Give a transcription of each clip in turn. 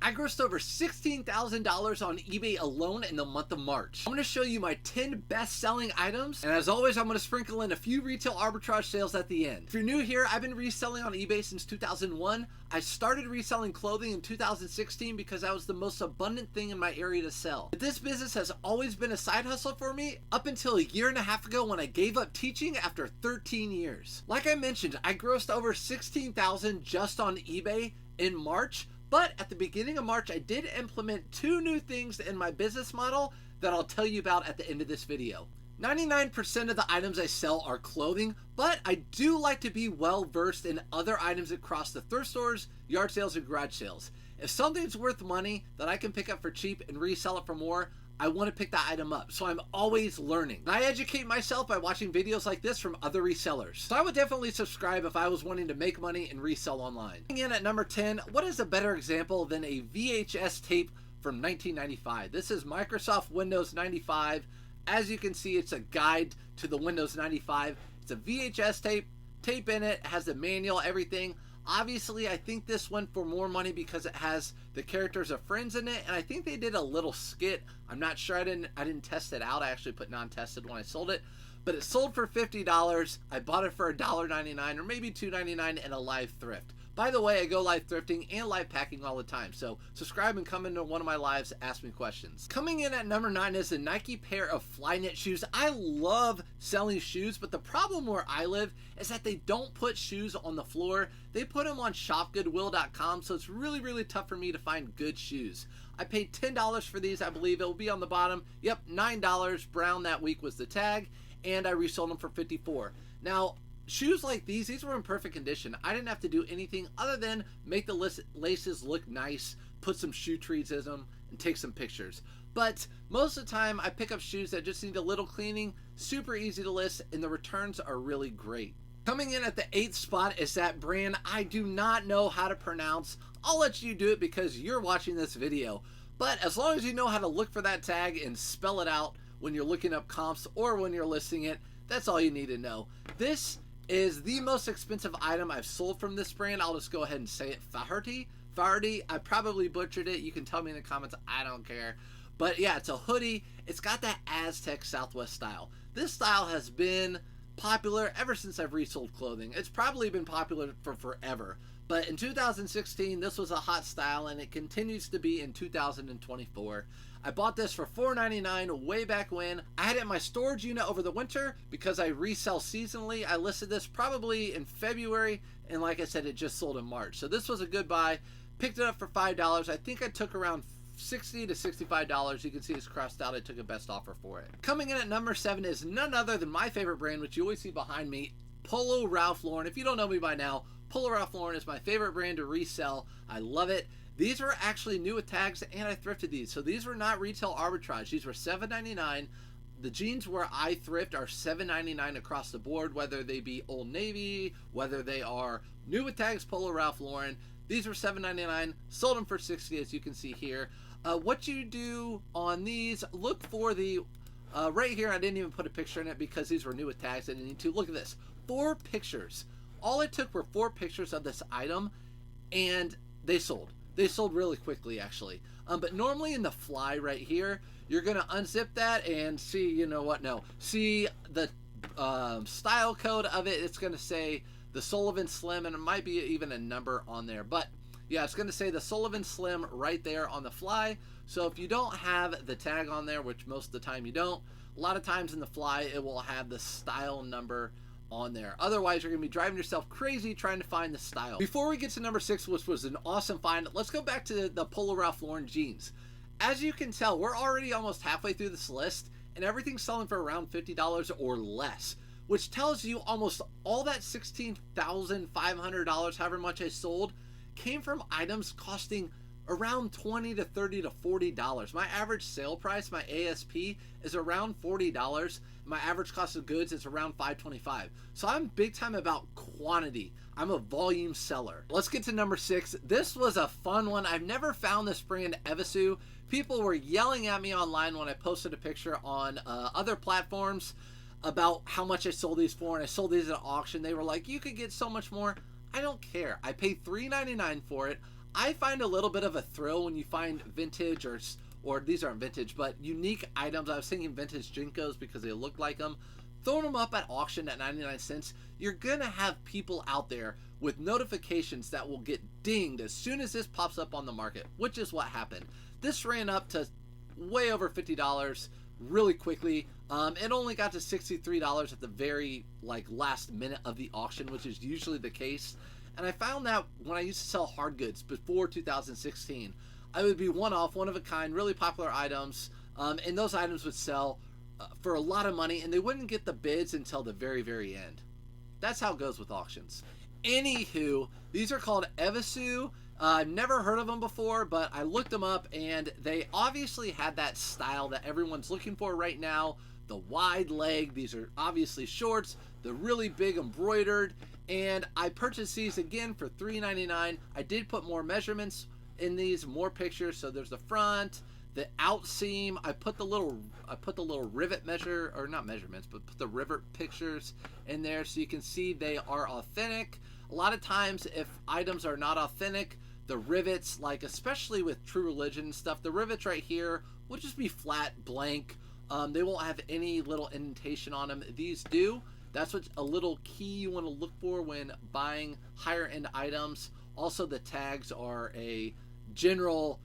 I grossed over $16,000 on eBay alone in the month of March. I'm going to show you my 10 best selling items, and as always, I'm going to sprinkle in a few retail arbitrage sales at the end. If you're new here, I've been reselling on eBay since 2001. I started reselling clothing in 2016 because that was the most abundant thing in my area to sell. But this business has always been a side hustle for me up until a year and a half ago when I gave up teaching after 13 years. Like I mentioned, I grossed over $16,000 just on eBay in March. But at the beginning of March, I did implement 2 new things in my business model that I'll tell you about at the end of this video. 99% of the items I sell are clothing, but I do like to be well versed in other items across the thrift stores, yard sales, and garage sales. If something's worth money that I can pick up for cheap and resell it for more, I want to pick that item up, so I'm always learning. And I educate myself by watching videos like this from other resellers. So I would definitely subscribe if I was wanting to make money and resell online. Coming in at number 10, what is a better example than a VHS tape from 1995? This is Microsoft Windows 95. As you can see, it's a guide to the Windows 95. It's a VHS tape in it, has the manual, everything. Obviously, I think this went for more money because it has the characters of Friends in it, and I think they did a little skit. I'm not sure. I didn't test it out. I actually put non-tested when I sold it, but it sold for $50. I bought it for $1.99 or maybe $2.99 in a live thrift. By the way, I go live thrifting and live packing all the time, so subscribe and come into one of my lives, ask me questions. Coming in at number 9 is a Nike pair of Flyknit shoes. I love selling shoes, but the problem where I live is that they don't put shoes on the floor. They put them on shopgoodwill.com, so it's really, really tough for me to find good shoes. I paid $10 for these, I believe. It will be on the bottom. Yep, $9. Brown that week was the tag, and I resold them for $54. Now, shoes like these were in perfect condition. I didn't have to do anything other than make the laces look nice, put some shoe trees in them, and take some pictures. But most of the time, I pick up shoes that just need a little cleaning, super easy to list, and the returns are really great. Coming in at the 8th spot is that brand I do not know how to pronounce. I'll let you do it because you're watching this video. But as long as you know how to look for that tag and spell it out when you're looking up comps or when you're listing it, that's all you need to know. This is the most expensive item I've sold from this brand. I'll just go ahead and say it. Faherty. I probably butchered it. You can tell me in the comments. I don't care. But yeah, it's a hoodie. It's got that Aztec Southwest style. This style has been popular ever since I've resold clothing. It's probably been popular for forever. But in 2016, this was a hot style, and it continues to be in 2024. I bought this for $4.99 way back when. I had it in my storage unit over the winter because I resell seasonally. I listed this probably in February, and like I said, it just sold in March. So this was a good buy. Picked it up for $5. I think I took around $60 to $65. You can see it's crossed out. I took a best offer for it. Coming in at number 7 is none other than my favorite brand, which you always see behind me, Polo Ralph Lauren. If you don't know me by now, Polo Ralph Lauren is my favorite brand to resell. I love it. These were actually new with tags, and I thrifted these. So these were not retail arbitrage. These were $7.99. The jeans where I thrift are $7.99 across the board, whether they be Old Navy, whether they are new with tags, Polo Ralph Lauren. These were $7.99. Sold them for $60, as you can see here. What you do on these, look for the, right here, I didn't even put a picture in it because these were new with tags. I didn't need to. Look at this. 4 pictures. All it took were 4 pictures of this item, and they sold. They sold really quickly, actually. But normally in the fly right here, you're going to unzip that and see, you know what, no. See the style code of it. It's going to say the Sullivan Slim, and it might be even a number on there. But, yeah, it's going to say the Sullivan Slim right there on the fly. So if you don't have the tag on there, which most of the time you don't, a lot of times in the fly, it will have the style number on there. Otherwise, you're going to be driving yourself crazy trying to find the style. Before we get to number 6, which was an awesome find, let's go back to the Polo Ralph Lauren jeans. As you can tell, we're already almost halfway through this list, and everything's selling for around $50 or less, which tells you almost all that $16,500, however much I sold, came from items costing around $20 to $30 to $40. My average sale price, my ASP, is around $40. My average cost of goods is around $5.25. So I'm big time about quantity. I'm a volume seller. Let's get to number 6. This was a fun one. I've never found this brand, Evisu. People were yelling at me online when I posted a picture on other platforms about how much I sold these for, and I sold these at an auction. They were like, you could get so much more. I don't care. I paid $3.99 for it. I find a little bit of a thrill when you find vintage or these aren't vintage, but unique items. I was thinking vintage Jinkos because they look like them. Throwing them up at auction at 99 cents, you're going to have people out there with notifications that will get dinged as soon as this pops up on the market, which is what happened. This ran up to way over $50 really quickly. It only got to $63 at the very last minute of the auction, which is usually the case. And I found that when I used to sell hard goods before 2016, I would be one-off, one-of-a-kind, really popular items, and those items would sell for a lot of money, and they wouldn't get the bids until the very, very end. That's how it goes with auctions. Anywho, these are called Evisu. I've never heard of them before, but I looked them up, and they obviously had that style that everyone's looking for right now. The wide leg, these are obviously shorts, the really big embroidered, and I purchased these again for $3.99. I did put more measurements in these, more pictures. So there's the front, the out seam. I put the little rivet measure, or not measurements, but put the rivet pictures in there so you can see they are authentic. A lot of times if items are not authentic, the rivets, especially with True Religion stuff, the rivets right here will just be flat, blank. They won't have any little indentation on them. These do. That's what's a little key you want to look for when buying higher end items. Also, the tags are a general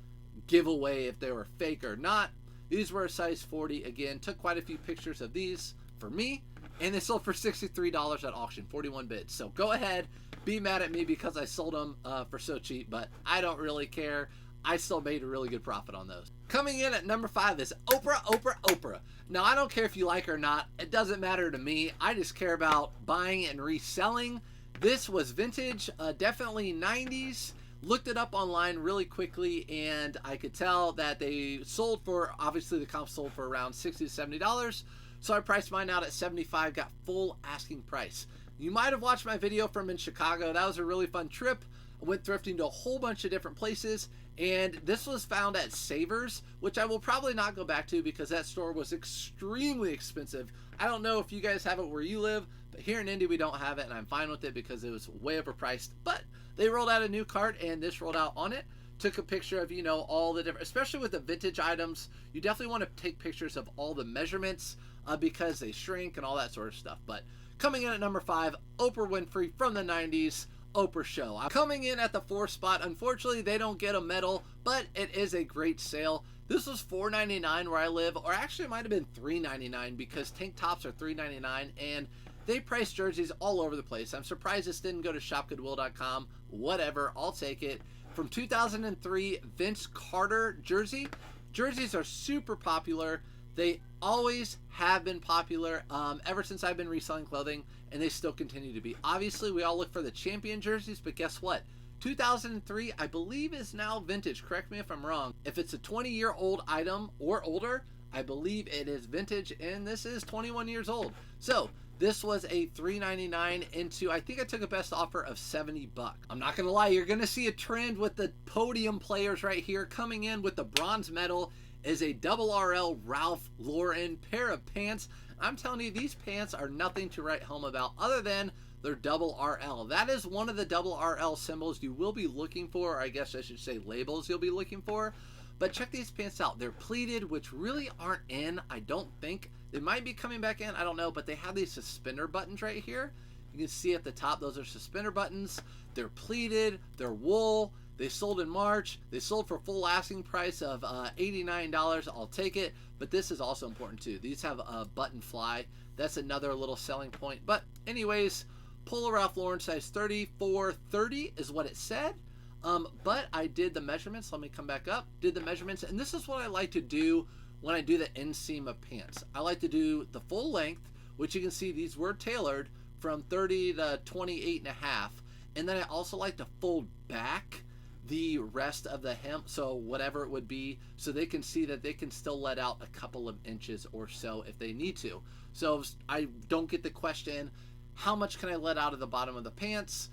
giveaway if they were fake or not. These were a size 40. Again, took quite a few pictures of these for me, and they sold for $63 at auction, 41 bids. So go ahead, be mad at me because I sold them for so cheap, but I don't really care. I still made a really good profit on those. Coming in at number 5 is Oprah. Now, I don't care if you like her or not. It doesn't matter to me. I just care about buying and reselling. This was vintage, definitely 90s. Looked it up online really quickly, and I could tell that they sold for, obviously the comp sold for around $60 to $70. So I priced mine out at $75, got full asking price. You might have watched my video from in Chicago. That was a really fun trip. I went thrifting to a whole bunch of different places, and this was found at Savers, which I will probably not go back to because that store was extremely expensive. I don't know if you guys have it where you live, but here in Indy we don't have it, and I'm fine with it because it was way overpriced. But they rolled out a new cart, and this rolled out on it. Took a picture of, all the different, especially with the vintage items, you definitely want to take pictures of all the measurements because they shrink and all that sort of stuff. But coming in at number 5, Oprah Winfrey from the 90s. Oprah show. I'm coming in at the 4th spot. Unfortunately, they don't get a medal, but it is a great sale. This was $4.99 where I live, or actually it might have been $3.99 because tank tops are $3.99, and they price jerseys all over the place. I'm surprised this didn't go to shopgoodwill.com. Whatever, I'll take it. From 2003, Vince Carter jersey. Jerseys are super popular. They always have been popular ever since I've been reselling clothing, and they still continue to be. Obviously, we all look for the champion jerseys, but guess what? 2003, I believe, is now vintage. Correct me if I'm wrong. If it's a 20-year-old item or older, I believe it is vintage, and this is 21 years old. So this was a $3.99 into, I think I took a best offer of $70. I'm not going to lie, you're going to see a trend with the podium players right here. Coming in with the bronze medal is a double RL Ralph Lauren pair of pants. I'm telling you, these pants are nothing to write home about other than they're double RL. That is one of the double RL symbols you will be looking for, or I guess I should say labels you'll be looking for. But check these pants out. They're pleated, which really aren't in, I don't think. They might be coming back in, I don't know, but they have these suspender buttons right here. You can see at the top, those are suspender buttons. They're pleated, they're wool. They sold in March. They sold for full asking price of $89. I'll take it. But this is also important too. These have a button fly. That's another little selling point. But anyways, Polo Ralph Lauren size 34-30 is what it said. But I did the measurements. Let me come back up. Did the measurements. And this is what I like to do when I do the inseam of pants. I like to do the full length, which you can see these were tailored from 30 to 28 and a half. And then I also like to fold back the rest of the hem, so whatever it would be, so they can see that they can still let out a couple of inches or so if they need to. So I don't get the question, how much can I let out of the bottom of the pants?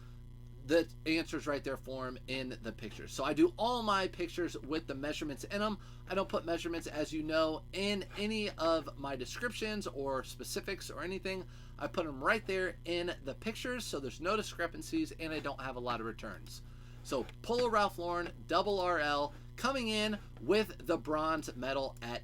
The answer's right there for them in the pictures. So I do all my pictures with the measurements in them. I don't put measurements, as you know, in any of my descriptions or specifics or anything. I put them right there in the pictures, so there's no discrepancies, and I don't have a lot of returns. So Polo Ralph Lauren double RL coming in with the bronze medal at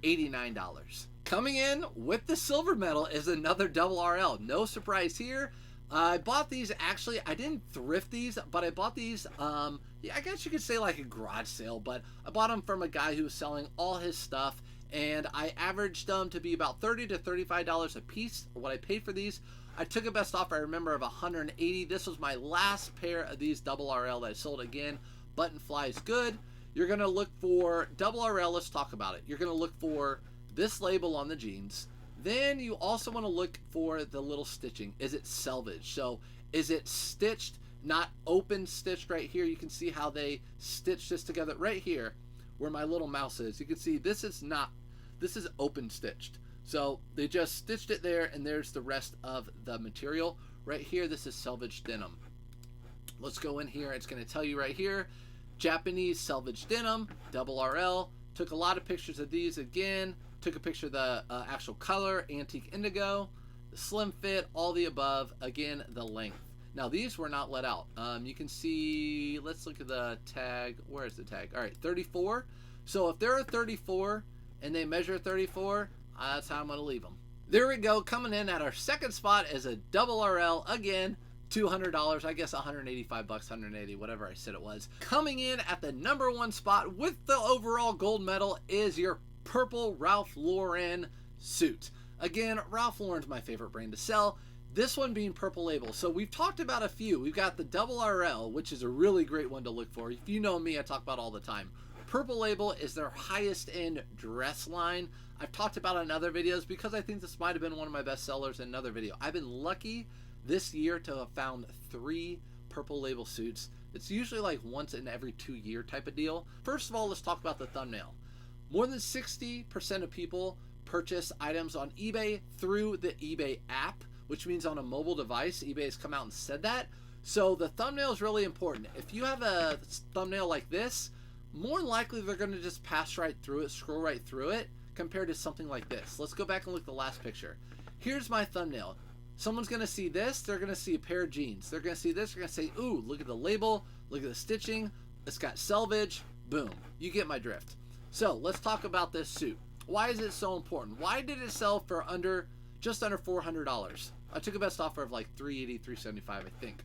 $89. Coming in with the silver medal is another double RL. No surprise here. I bought these, actually, I didn't thrift these, but I bought these, yeah, I guess you could say like a garage sale, but I bought them from a guy who was selling all his stuff, and I averaged them to be about $30 to $35 a piece, what I paid for these. I took a best offer, I remember, of $180. This was my last pair of these double RL that I sold. Again, button fly is good. You're going to look for double RL, let's talk about it. You're going to look for this label on the jeans. Then you also want to look for the little stitching. Is it selvage? So is it stitched, not open stitched right here? You can see how they stitched this together right here where my little mouse is. You can see this is open stitched. So they just stitched it there, and there's the rest of the material. Right here, this is selvage denim. Let's go in here. It's going to tell you right here, Japanese selvage denim, double RL. Took a lot of pictures of these again. Took a picture of the actual color, antique indigo, the slim fit, all the above. Again, the length. Now, these were not let out. You can see, let's look at the tag. Where is the tag? All right, 34. So if they're a 34 and they measure 34, that's how I'm going to leave them. There we go. Coming in at our second spot is a double RL. Again, $200. I guess $185, $180, whatever I said it was. Coming in at the number one spot with the overall gold medal is your purple Ralph Lauren suit. Again, Ralph Lauren's my favorite brand to sell. This one being Purple Label. So we've talked about a few. We've got the double RL, which is a really great one to look for. If you know me, I talk about all the time. Purple Label is their highest end dress line. I've talked about it in other videos because I think this might have been one of my best sellers in another video. I've been lucky this year to have found 3 Purple Label suits. It's usually like once in every 2 year type of deal. First of all, let's talk about the thumbnail. More than 60% of people purchase items on eBay through the eBay app, which means on a mobile device. eBay has come out and said that. So the thumbnail is really important. If you have a thumbnail like this, more than likely they're going to just pass right through it, scroll right through it, compared to something like this. Let's go back and look at the last picture. Here's my thumbnail. Someone's going to see this, they're going to see a pair of jeans. They're going to see this, they're going to say, ooh, look at the label, look at the stitching, it's got selvage, boom. You get my drift. So let's talk about this suit. Why is it so important? Why did it sell for just under $400? I took a best offer of like $380, $375, I think.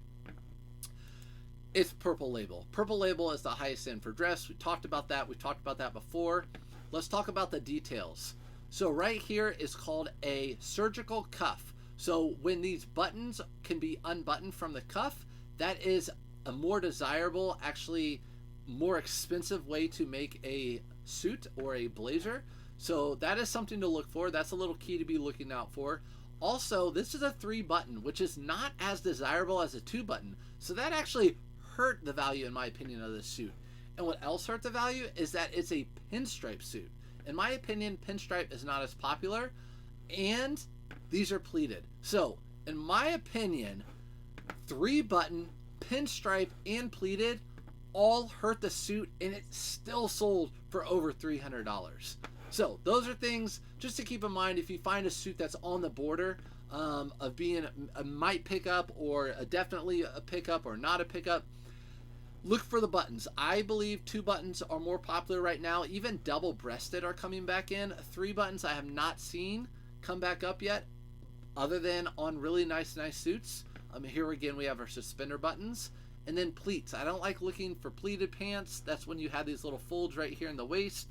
It's Purple Label. Purple Label is the highest end for dress. We talked about that. We talked about that before. Let's talk about the details. So right here is called a surgical cuff. So when these buttons can be unbuttoned from the cuff, that is a more desirable, actually more expensive way to make a suit or a blazer. So that is something to look for. That's a little key to be looking out for. Also, this is a 3 button, which is not as desirable as a 2 button. So that actually hurt the value, in my opinion, of this suit. And what else hurt the value is that it's a pinstripe suit. In my opinion, pinstripe is not as popular, and these are pleated. So in my opinion, 3 button, pinstripe, and pleated all hurt the suit, and it still sold for over $300. So those are things just to keep in mind if you find a suit that's on the border of being a might pickup or definitely a pickup or not a pickup. Look for the buttons. I believe 2 buttons are more popular right now. Even double-breasted are coming back in. 3 buttons I have not seen come back up yet, other than on really nice suits. Here again we have our suspender buttons. And then pleats. I don't like looking for pleated pants. That's when you have these little folds right here in the waist.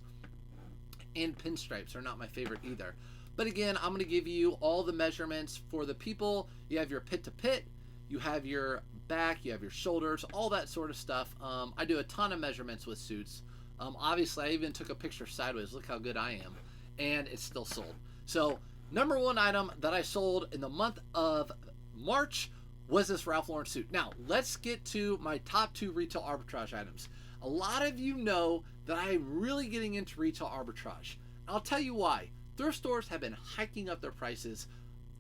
And pinstripes are not my favorite either. But again, I'm going to give you all the measurements for the people. You have your pit to pit. You have your back. You have your shoulders. All that sort of stuff. I do a ton of measurements with suits. Obviously, I even took a picture sideways. Look how good I am. And it's still sold. So, number one item that I sold in the month of March was this Ralph Lauren suit. Now, let's get to my top 2 retail arbitrage items. A lot of you know that I am really getting into retail arbitrage. I'll tell you why. Thrift stores have been hiking up their prices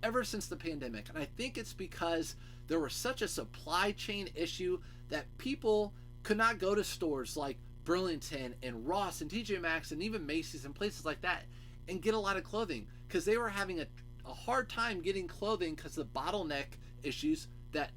ever since the pandemic, and I think it's because there was such a supply chain issue that people could not go to stores like Burlington and Ross and TJ Maxx and even Macy's and places like that and get a lot of clothing because they were having a hard time getting clothing because the bottleneck issues that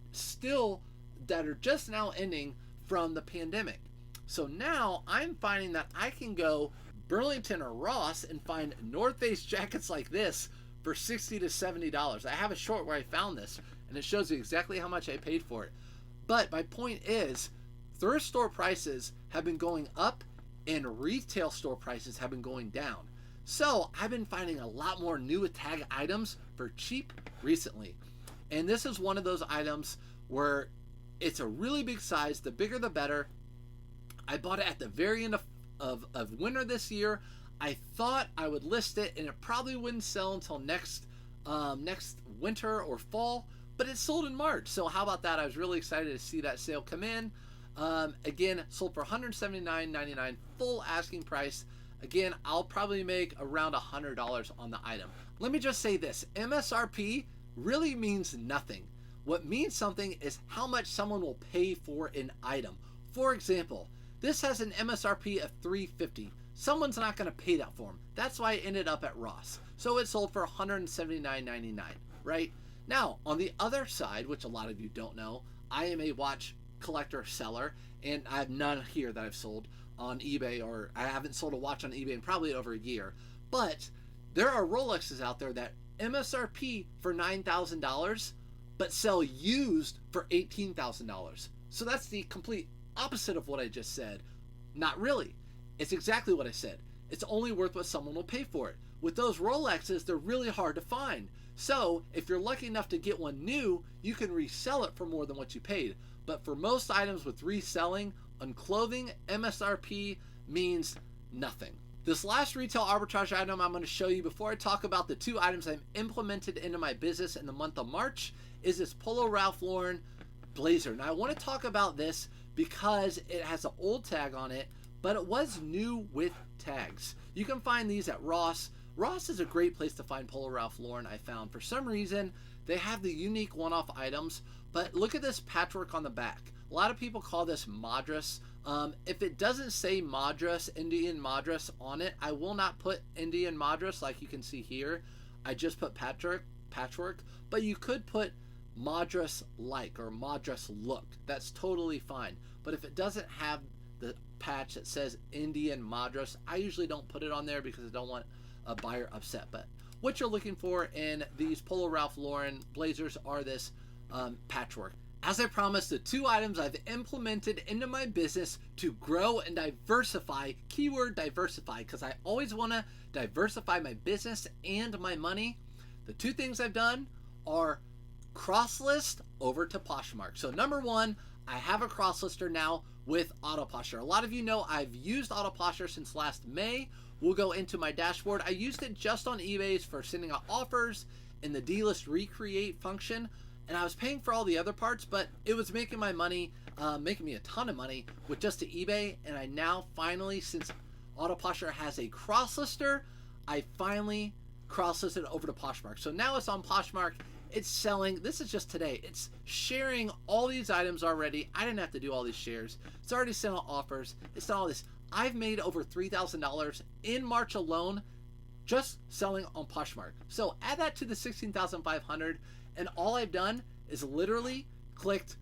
are just now ending from the pandemic. So now I'm finding that I can go Burlington or Ross and find North Face jackets like this for $60 to $70. I have a short where I found this, and it shows you exactly how much I paid for it. But my point is, thrift store prices have been going up and retail store prices have been going down. So I've been finding a lot more new tag items for cheap recently. And this is one of those items where it's a really big size. The bigger the better. I bought it at the very end of winter this year. I thought I would list it and it probably wouldn't sell until next winter or fall, but it sold in March. So how about that? I was really excited to see that sale come in. Again, sold for $179.99 full asking price. Again, I'll probably make around $100 on the item. Let me just say this, MSRP really means nothing. What means something is how much someone will pay for an item. For example, this has an MSRP of $350. Someone's not going to pay that for them. That's why it ended up at Ross. So it sold for $179.99, right? Now, on the other side, which a lot of you don't know, I am a watch collector seller, and I have none here that I've sold on eBay, or I haven't sold a watch on eBay in probably over a year. But there are Rolexes out there that MSRP for $9,000, but sell used for $18,000. So that's the complete opposite of what I just said. Not really. It's exactly what I said. It's only worth what someone will pay for it. With those Rolexes, they're really hard to find. So if you're lucky enough to get one new, you can resell it for more than what you paid. But for most items with reselling on clothing, MSRP means nothing. This last retail arbitrage item I'm going to show you before I talk about the two items I've implemented into my business in the month of March is this Polo Ralph Lauren blazer. Now I want to talk about this because it has an old tag on it, but it was new with tags. You can find these at Ross. Ross is a great place to find Polo Ralph Lauren, I found. For some reason, they have the unique one-off items, but look at this patchwork on the back. A lot of people call this Madras. If it doesn't say Madras, Indian Madras on it, I will not put Indian Madras like you can see here. I just put patchwork, but you could put Madras-like or Madras look. That's totally fine. But if it doesn't have the patch that says Indian Madras, I usually don't put it on there because I don't want a buyer upset. But what you're looking for in these Polo Ralph Lauren blazers are this patchwork. As I promised, the two items I've implemented into my business to grow and diversify, keyword diversify, because I always want to diversify my business and my money. The two things I've done are cross list over to Poshmark. So number one, I have a cross lister now with Autoposture. A lot of you know I've used Autoposture since last May. We'll go into my dashboard. I used it just on eBay for sending out offers in the D-list recreate function. And I was paying for all the other parts, but it was making my money, making me a ton of money with just the eBay. And I now finally, since Autoposture has a cross lister, I finally cross listed over to Poshmark. So now it's on Poshmark. It's selling. This is just today. It's sharing all these items already. I didn't have to do all these shares. It's already sent out offers. It's done all this. I've made over $3,000 in March alone just selling on Poshmark. So add that to the $16,500. And all I've done is literally clicked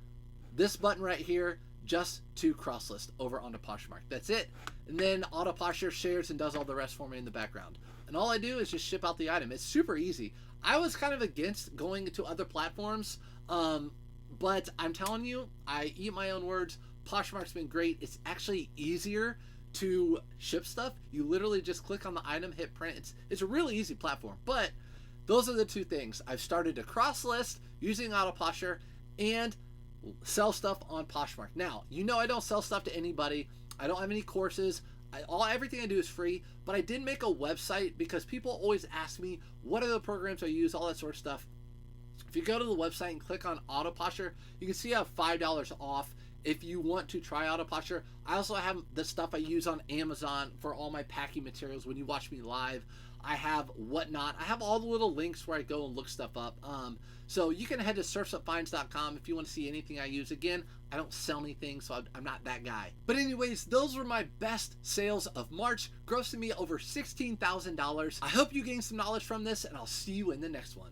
this button right here just to cross list over onto Poshmark. That's it. And then Autoposture shares and does all the rest for me in the background. And all I do is just ship out the item. It's super easy. I was kind of against going to other platforms, but I'm telling you, I eat my own words. Poshmark's been great. It's actually easier to ship stuff. You literally just click on the item, hit print. It's a really easy platform, but those are the two things. I've started to cross list using Autoposture and sell stuff on Poshmark. Now, you know I don't sell stuff to anybody. I don't have any courses. Everything I do is free, but I did make a website because people always ask me, what are the programs I use, all that sort of stuff. If you go to the website and click on Autoposture, you can see I have $5 off if you want to try Autoposture. I also have the stuff I use on Amazon for all my packing materials when you watch me live. I have whatnot. I have all the little links where I go and look stuff up. So you can head to surfsupfinds.com if you want to see anything I use. Again, I don't sell anything, so I'm not that guy. But anyways, those were my best sales of March, grossing me over $16,000. I hope you gained some knowledge from this, and I'll see you in the next one.